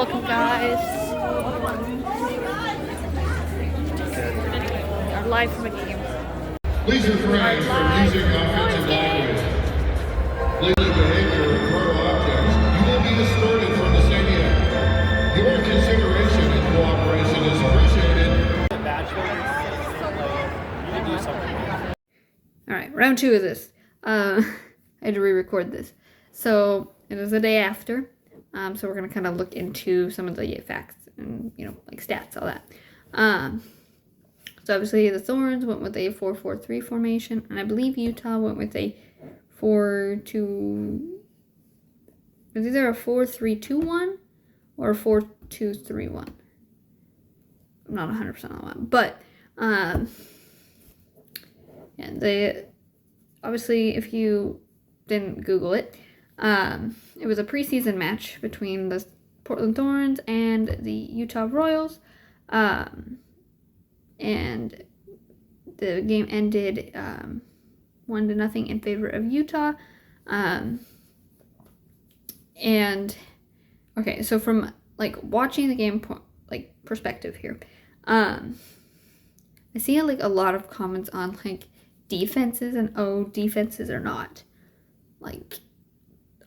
welcome guys. We are live from a game. Please refrain from using offensive language, legal behavior, or throw objects. You will be escorted from the stadium. Your consideration and cooperation is appreciated. Alright, round 2 of this. I had to re-record this. So, it is the day after. So we're going to kind of look into some of the facts and, like stats, all that. So obviously the Thorns went with a 4-4-3 formation, and I believe Utah went with a 4-2. It was either a 4-3-2-1 or a 4-2-3-1. I'm not 100% on that, but yeah, they obviously, if you didn't Google it, it was a preseason match between the Portland Thorns and the Utah Royals. And the game ended 1-0 in favor of Utah. And okay, so from like watching the game perspective here, I see like a lot of comments on like defenses and defenses are not like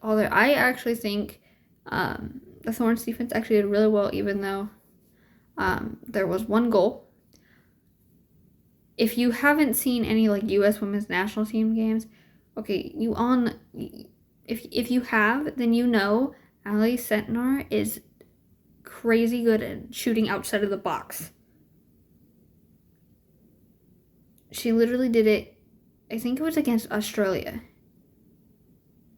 all there. I actually think the Thorns defense actually did really well, even though there was one goal. If you haven't seen any like U.S. Women's National Team games, okay, if you have, then you know Ally Sentor is crazy good at shooting outside of the box. She literally did it. I think it was against Australia.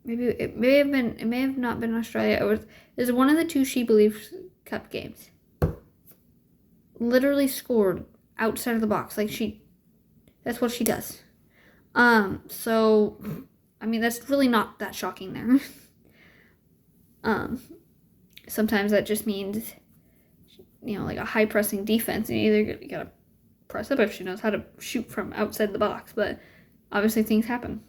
It may have not been Australia. It was one of the two She Believes Cup games. Literally scored outside of the box. That's what she does. So, I mean, that's really not that shocking there. Sometimes that just means, like a high pressing defense. And you gotta press up if she knows how to shoot from outside the box. But obviously things happen.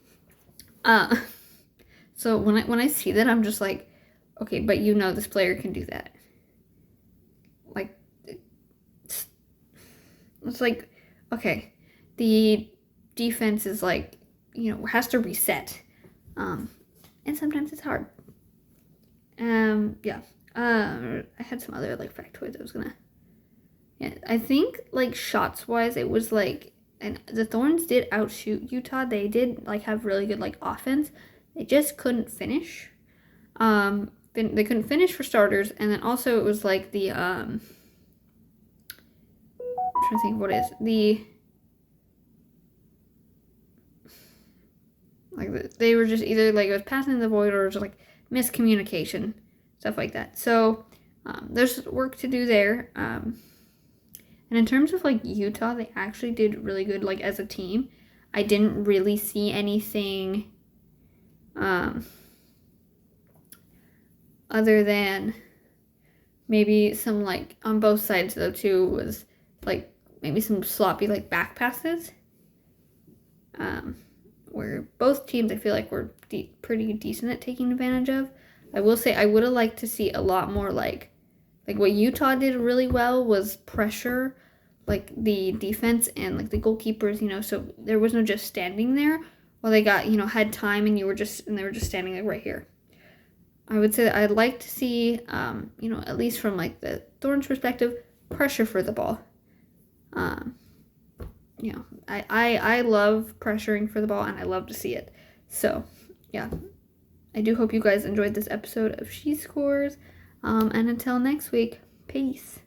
So when I see that, I'm just like, okay, but this player can do that. Like, it's like, okay, the defense is like, has to reset. And sometimes it's hard. Yeah. I had some other like factoids I was gonna. Yeah, I think like shots wise, it was like, and the Thorns did outshoot Utah. They did like have really good like offense. They just couldn't finish. They couldn't finish for starters, and then also it was like the I'm trying to think what is the like they were just either like it was passing in the void or just like miscommunication, stuff like that. So there's work to do there. And in terms of like Utah, they actually did really good like as a team. I didn't really see anything other than maybe some like on both sides though too was like maybe some sloppy like back passes. Where both teams I feel like were pretty decent at taking advantage of. I will say I would have liked to see a lot more like what Utah did really well was pressure like the defense and like the goalkeepers, so there was no just standing there while they got, had time and they were just standing like right here. I would say that I'd like to see, at least from like the Thorns perspective, pressure for the ball. I love pressuring for the ball and I love to see it. So, yeah. I do hope you guys enjoyed this episode of She Scores. And until next week, peace.